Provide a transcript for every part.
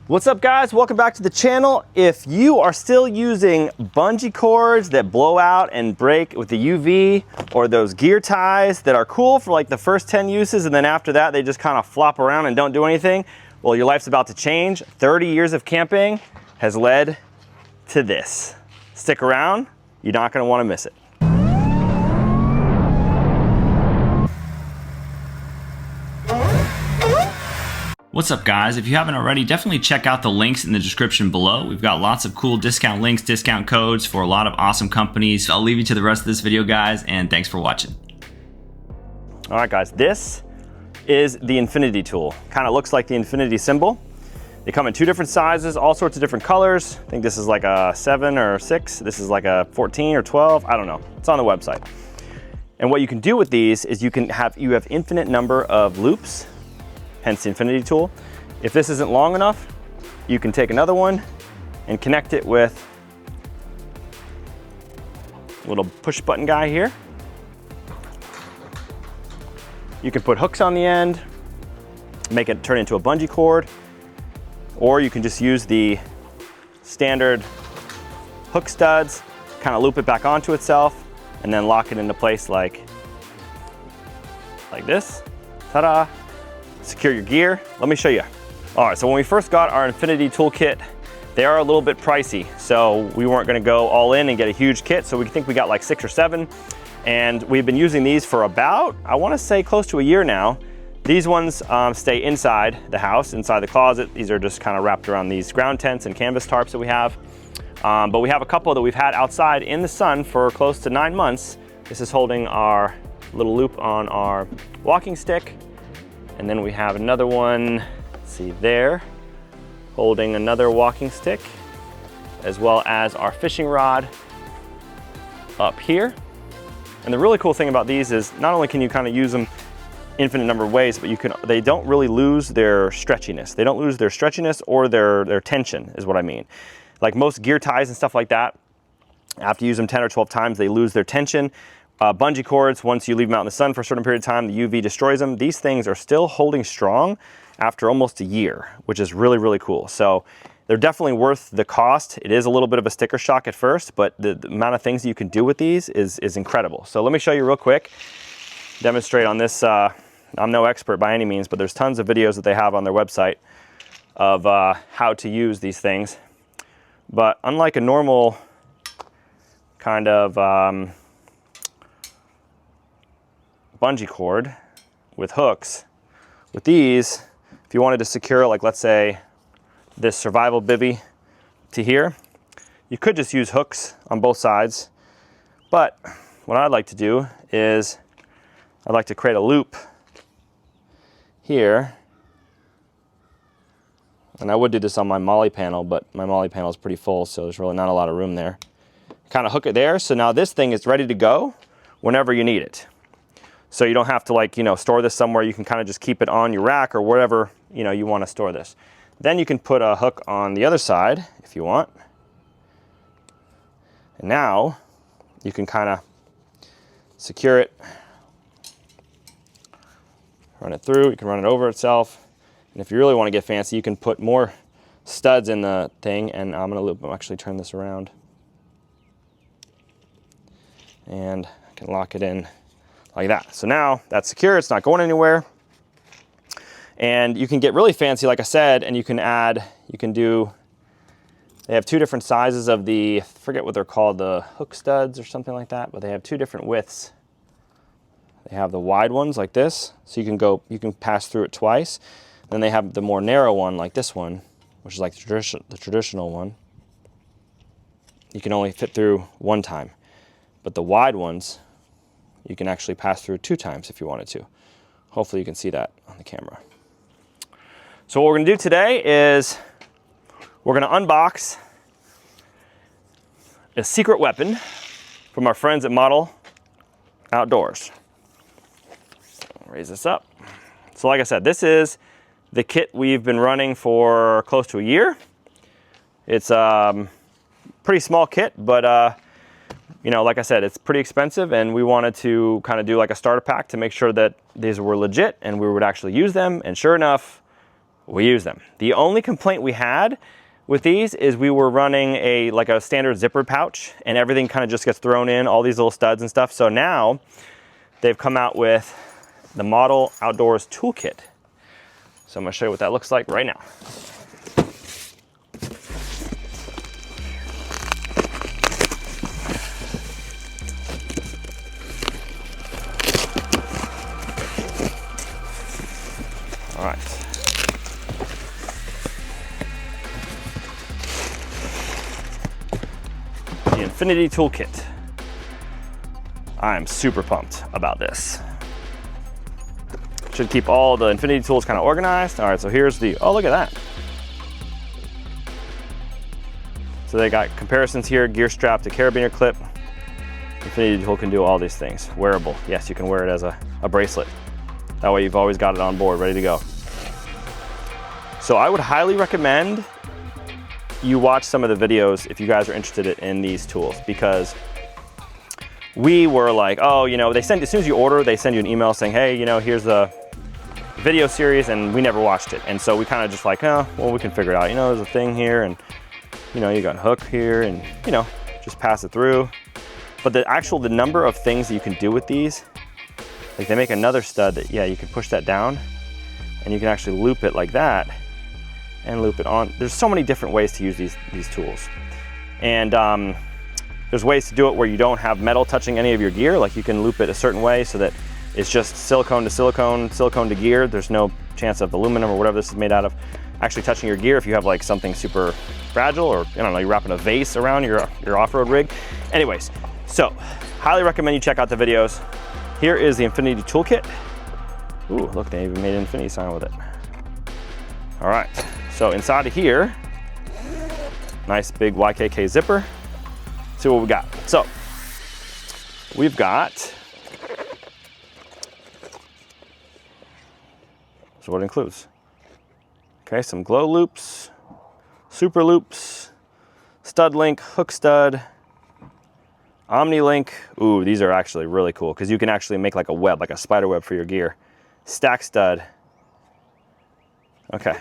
What's up guys, welcome back to the channel. If you are still using bungee cords that blow out and break with the UV, or those gear ties that are cool for like the first 10 uses and then after that they just kind of flop around and don't do anything, well, your life's about to change. 30 years of camping has led to this. Stick around, you're not going to want to miss it. What's up guys? If you haven't already, definitely check out the links in the description below. We've got lots of cool discount links, discount codes for a lot of awesome companies. I'll leave you to the rest of this video guys, and thanks for watching. All right guys, this is the infinity tool. Kind of looks like the infinity symbol. They come in two different sizes, all sorts of different colors. I think this is like a 7 or 6. This is like a 14 or 12. I don't know. It's on the website. And what you can do with these is you have infinite number of loops, hence the infinity tool. If this isn't long enough, you can take another one and connect it with a little push button guy here. You can put hooks on the end, make it turn into a bungee cord, or you can just use the standard hook studs, kind of loop it back onto itself, and then lock it into place like this. Ta-da! Secure your gear. Let me show you. All right, so when we first got our infinity toolkit, they are a little bit pricey. So we weren't gonna go all in and get a huge kit. So we think we got like 6 or 7. And we've been using these for about, I wanna say close to a year now. These ones stay inside the house, inside the closet. These are just kind of wrapped around these ground tents and canvas tarps that we have. But we have a couple that we've had outside in the sun for close to 9 months. This is holding our little loop on our walking stick. And then we have another one, let's see there, holding another walking stick, as well as our fishing rod up here. And the really cool thing about these is not only can you kind of use them infinite number of ways, but they don't really lose their stretchiness. They don't lose their stretchiness or their tension is what I mean. Like most gear ties and stuff like that, after you use them 10 or 12 times, they lose their tension. Bungee cords, once you leave them out in the sun for a certain period of time, the UV destroys them. These things are still holding strong after almost a year, which is really, really cool. So they're definitely worth the cost. It is a little bit of a sticker shock at first, but the amount of things you can do with these is incredible. So let me show you real quick, demonstrate on this. I'm no expert by any means, but there's tons of videos that they have on their website of how to use these things. But unlike a normal kind of bungee cord with hooks, with these, if you wanted to secure, like let's say this survival bivvy to here, you could just use hooks on both sides. But what I'd like to do is I'd like to create a loop here, and I would do this on my molly panel, but my molly panel is pretty full, so there's really not a lot of room there. Kind of hook it there, so now this thing is ready to go whenever you need it. So you don't have to, like, store this somewhere. You can kind of just keep it on your rack or wherever, you want to store this. Then you can put a hook on the other side if you want. And now you can kind of secure it, run it through. You can run it over itself. And if you really want to get fancy, you can put more studs in the thing. And I'm going to actually turn this around. And I can lock it in like that. So now that's secure, it's not going anywhere. And you can get really fancy, like I said, and you can they have 2 different sizes of I forget what they're called, the hook studs or something like that, but they have 2 different widths. They have the wide ones like this, so you can pass through it twice. Then they have the more narrow one like this one, which is like the traditional one. You can only fit through 1 time. But the wide ones, you can actually pass through 2 times if you wanted to. Hopefully you can see that on the camera. So what we're gonna do today is we're gonna unbox a secret weapon from our friends at Modl Outdoors. Raise this up. So like I said, this is the kit we've been running for close to a year. It's a pretty small kit, but like I said, it's pretty expensive, and we wanted to kind of do like a starter pack to make sure that these were legit and we would actually use them. And sure enough, we use them. The only complaint we had with these is we were running like a standard zippered pouch, and everything kind of just gets thrown in, all these little studs and stuff. So now they've come out with the Modl Outdoors Toolkit. So I'm gonna show you what that looks like right now. All right. The Infinity Toolkit. I'm super pumped about this. Should keep all the Infinity tools kind of organized. All right, so here's the, oh, look at that. So they got comparisons here, gear strap to carabiner clip. Infinity tool can do all these things. Wearable, yes, you can wear it as a bracelet. That way you've always got it on board, ready to go. So I would highly recommend you watch some of the videos if you guys are interested in these tools, because we were like, oh, you know, they send, as soon as you order, they send you an email saying, hey, you know, here's the video series, and we never watched it. And so we kind of just like, oh, well, we can figure it out. You know, there's a thing here, and you know, you got a hook here, and you know, just pass it through. But the number of things that you can do with these, like they make another stud that, yeah, you can push that down and you can actually loop it like that and loop it on. There's so many different ways to use these tools. And there's ways to do it where you don't have metal touching any of your gear. Like you can loop it a certain way so that it's just silicone to silicone, silicone to gear. There's no chance of aluminum or whatever this is made out of actually touching your gear if you have like something super fragile, or I don't know, you're wrapping a vase around your off-road rig. Anyways, so highly recommend you check out the videos. Here is the Infinity Toolkit. Ooh, look, they even made an Infinity sign with it. All right, so inside of here, nice big YKK zipper. Let's see what we got. So we've got, so what it includes. Okay, some glow loops, super loops, stud link, hook stud, Omni link. Ooh, these are actually really cool because you can actually make like a web, like a spider web for your gear. Stack stud. Okay.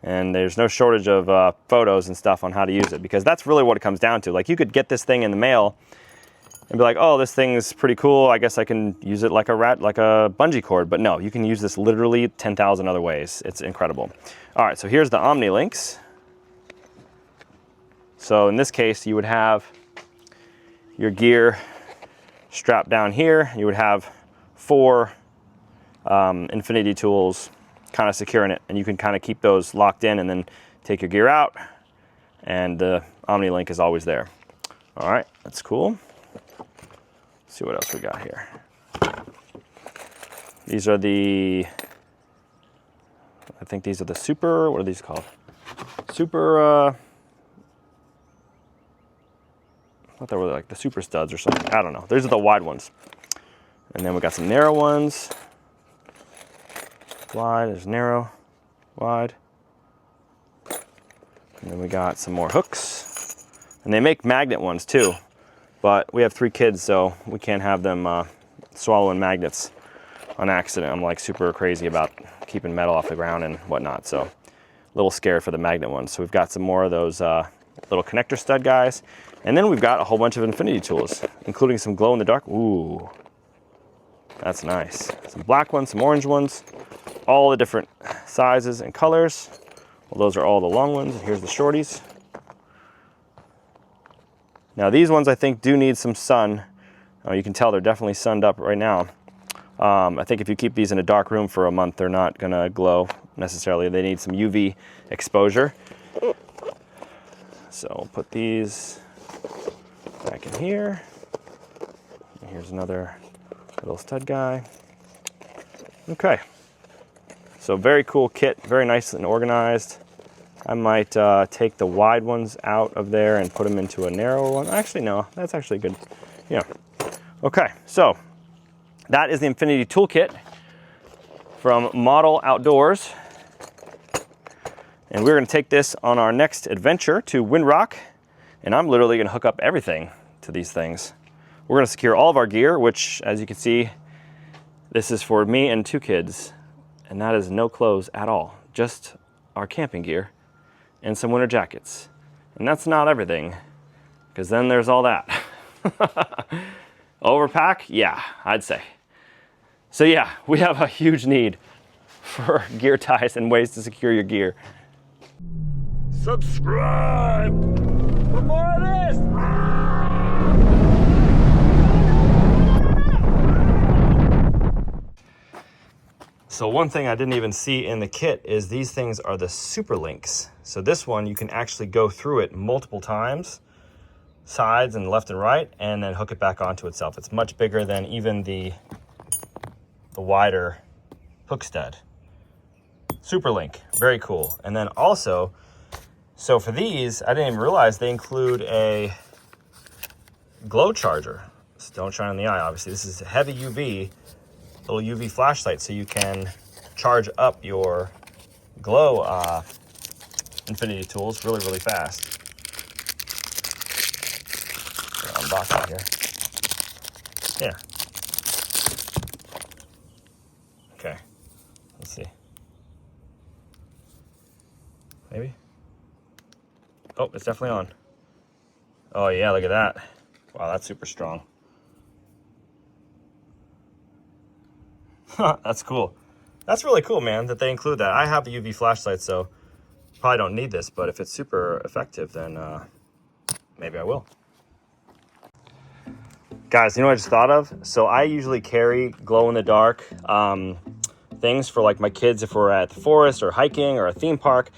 And there's no shortage of photos and stuff on how to use it, because that's really what it comes down to. Like you could get this thing in the mail and be like, oh, this thing's pretty cool. I guess I can use it like a bungee cord. But no, you can use this literally 10,000 other ways. It's incredible. All right, so here's the Omni links. So in this case, you would have your gear strapped down here. You would have 4 Infinity tools kind of securing it, and you can kind of keep those locked in and then take your gear out, and the Omni link is always there. All right, that's cool. Let's see what else we got here. These are the, I think these are the super, what are these called? Super, I thought they were like the super studs or something. I don't know. These are the wide ones. And then we got some narrow ones. Wide, there's narrow, wide. And then we got some more hooks. And they make magnet ones too, but we have 3 kids, so we can't have them swallowing magnets on accident. I'm like super crazy about keeping metal off the ground and whatnot, so a little scared for the magnet ones. So we've got some more of those little connector stud guys. And then we've got a whole bunch of Infinity tools, including some glow in the dark. Ooh, that's nice. Some black ones, some orange ones, all the different sizes and colors. Well, those are all the long ones. Here's the shorties. Now these ones I think do need some sun. You can tell they're definitely sunned up right now. I think if you keep these in a dark room for a month, they're not gonna glow necessarily. They need some UV exposure. So we'll put these back in here. And here's another little stud guy. Okay. So very cool kit, very nice and organized. I might take the wide ones out of there and put them into a narrower one. Actually, no, that's actually good. Yeah. Okay, so that is the Infinity Toolkit from Modl Outdoors. And we're gonna take this on our next adventure to Windrock, and I'm literally gonna hook up everything to these things. We're gonna secure all of our gear, which, as you can see, this is for me and 2 kids. And that is no clothes at all, just our camping gear and some winter jackets. And that's not everything, because then there's all that. Overpack? Yeah, I'd say. So yeah, we have a huge need for gear ties and ways to secure your gear. Subscribe for more of this! So one thing I didn't even see in the kit is these things are the super links. So this one, you can actually go through it multiple times, sides and left and right, and then hook it back onto itself. It's much bigger than even the wider hook stud. Super link, very cool. And then also, so for these, I didn't even realize they include a glow charger. So don't shine in the eye, obviously. This is a heavy UV, little UV flashlight, so you can charge up your glow infinity tools really, really fast. Unbox it here. Yeah. Okay. Let's see. Maybe? Oh, it's definitely on. Oh yeah, look at that. Wow, that's super strong. That's cool. That's really cool, man, that they include that. I have the UV flashlight, so probably don't need this, but if it's super effective, then maybe I will. Guys, you know what I just thought of? So I usually carry glow-in-the-dark things for like my kids if we're at the forest or hiking or a theme park.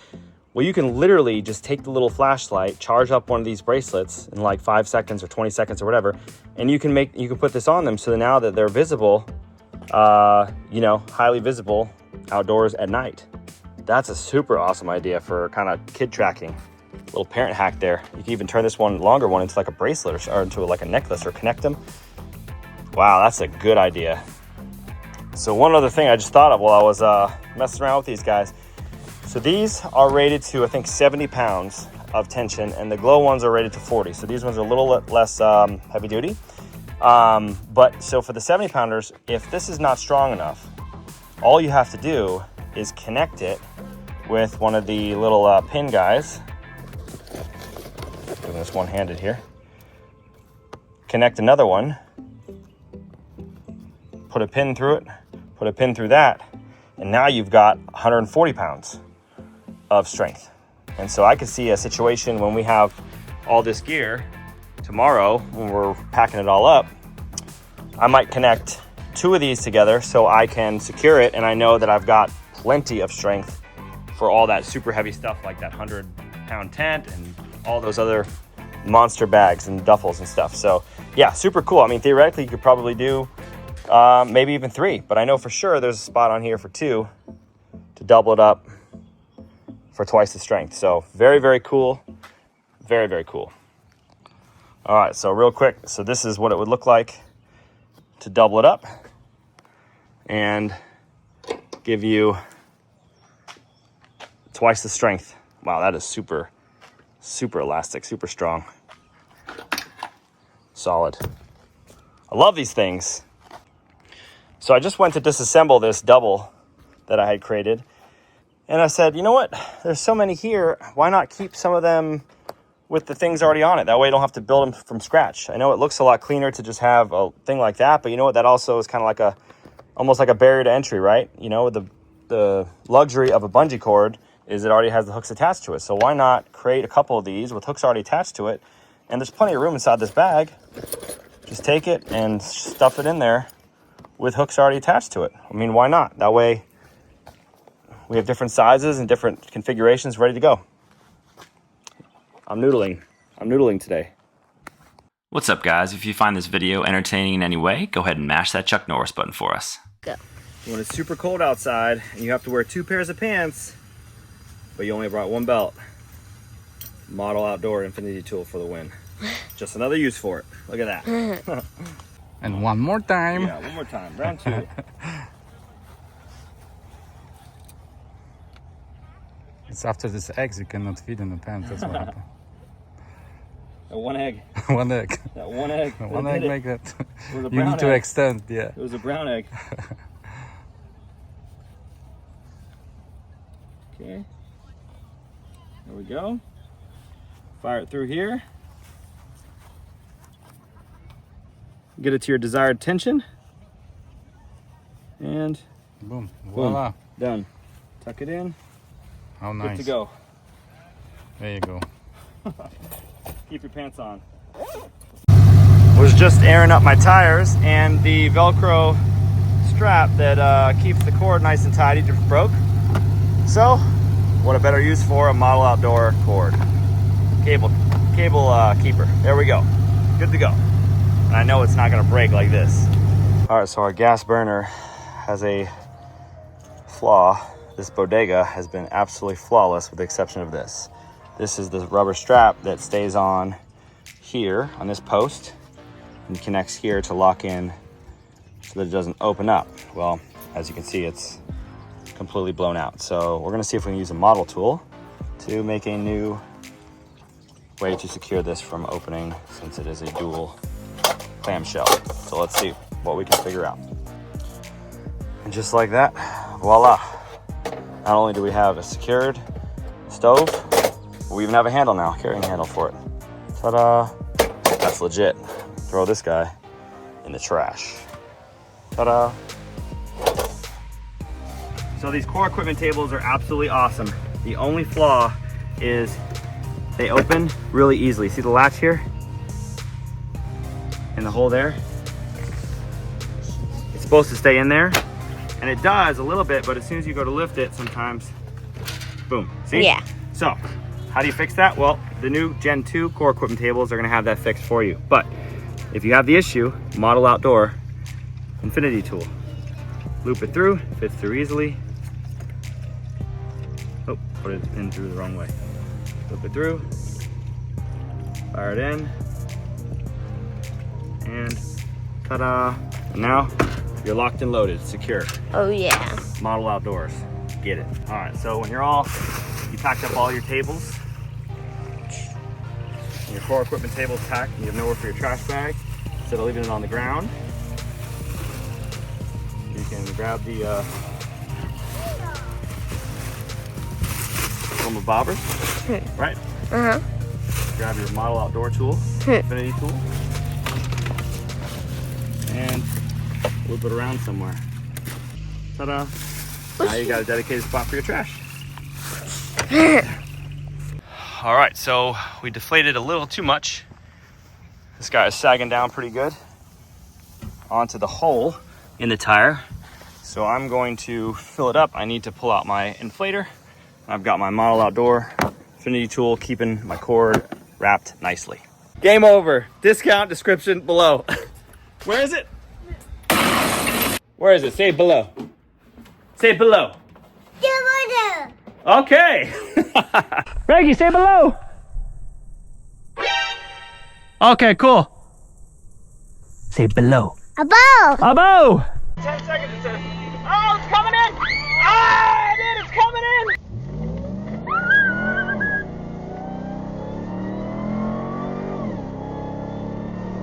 Well, you can literally just take the little flashlight, charge up one of these bracelets in like 5 seconds or 20 seconds or whatever, and you can put this on them so that now that they're visible, you know, highly visible outdoors at night. That's a super awesome idea for kind of kid tracking. Little parent hack there. You can even turn this one, longer one, into like a bracelet or into like a necklace or connect them. Wow, that's a good idea. So one other thing I just thought of while I was messing around with these guys. So these are rated to, I think, 70 pounds of tension, and the glow ones are rated to 40. So these ones are a little less heavy duty. But so for the 70 pounders, if this is not strong enough, all you have to do is connect it with one of the little pin guys. Doing this one-handed here. Connect another one. Put a pin through it. Put a pin through that. And now you've got 140 pounds of strength. And so I could see a situation when we have all this gear tomorrow, when we're packing it all up, I might connect 2 of these together so I can secure it, and I know that I've got plenty of strength for all that super heavy stuff like that 100-pound tent and all those other monster bags and duffels and stuff. So yeah, super cool. I mean, theoretically you could probably do maybe even 3, but I know for sure there's a spot on here for 2 to double it up for twice the strength. So very, very cool. Very, very cool. All right, so real quick. So this is what it would look like to double it up and give you twice the strength. Wow, that is super, super elastic, super strong. Solid. I love these things. So I just went to disassemble this double that I had created. And I said, you know what? There's so many here. Why not keep some of them with the things already on it? That way you don't have to build them from scratch. I know it looks a lot cleaner to just have a thing like that, but you know what? That also is kind of like almost like a barrier to entry, right? You know, the luxury of a bungee cord is it already has the hooks attached to it. So why not create a couple of these with hooks already attached to it? And there's plenty of room inside this bag. Just take it and stuff it in there with hooks already attached to it. I mean, why not? That way we have different sizes and different configurations ready to go. I'm noodling today. What's up, guys? If you find this video entertaining in any way, go ahead and mash that Chuck Norris button for us. Go. When it's super cold outside and you have to wear 2 pairs of pants, but you only brought 1 belt, Modl Outdoor Infinity Tool for the win. Just another use for it. Look at that. And one more time. Yeah, one more time. Round 2. It's after this eggs you cannot feed in the pants. That's what happened. One egg. One egg. That one egg. One egg make that. It was a You brown need to egg. extend, yeah. It was a brown egg. Okay. There we go. Fire it through here. Get it to your desired tension. And Boom. Voila. boom, done. Tuck it in. How nice. Good to go. There you go. Keep your pants on. Was just airing up my tires, and the Velcro strap that keeps the cord nice and tidy just broke. So, what a better use for a Modl outdoor cord. Cable keeper. There we go. Good to go. And I know it's not gonna break like this. All right, so our gas burner has a flaw. This bodega has been absolutely flawless with the exception of this. This is the rubber strap that stays on here on this post and connects here to lock in so that it doesn't open up. Well, as you can see, it's completely blown out. So we're gonna see if we can use a Modl tool to make a new way to secure this from opening, since it is a dual clamshell. So let's see what we can figure out. And just like that, voila. Not only do we have a secured stove, but we even have a handle now, carrying handle for it. Ta-da! That's legit. Throw this guy in the trash. Ta-da! So these core equipment tables are absolutely awesome. The only flaw is they open really easily. See the latch here? And the hole there? It's supposed to stay in there, and it does a little bit, but as soon as you go to lift it, sometimes, boom. See? Yeah. So, how do you fix that? Well, the new Gen 2 core equipment tables are gonna have that fixed for you. But if you have the issue, Modl Outdoor Infinity tool. Loop it through, fits through easily. Oh, put it in through the wrong way. Loop it through, fire it in, and ta-da. And now you're locked and loaded, secure. Oh yeah. Modl Outdoors, get it. All right, so when you packed up all your tables, and your core equipment table's packed, and you have nowhere for your trash bag, instead of leaving it on the ground, you can grab the little bobbers, right? Uh-huh. Grab your Modl Outdoor tool, Infinity tool, and loop it around somewhere. Ta-da! Now you got a dedicated spot for your trash. All right, so we deflated a little too much. This guy is sagging down pretty good onto the hole in the tire. So I'm going to fill it up. I need to pull out my inflator. I've got my Modl Outdoor Infinity tool keeping my cord wrapped nicely. Game over. Discount description below. Where is it? Where is it? Say it below. Say it below. Okay. Reggie, say below. Okay, cool. Say below. Above. Above. 10 seconds it says.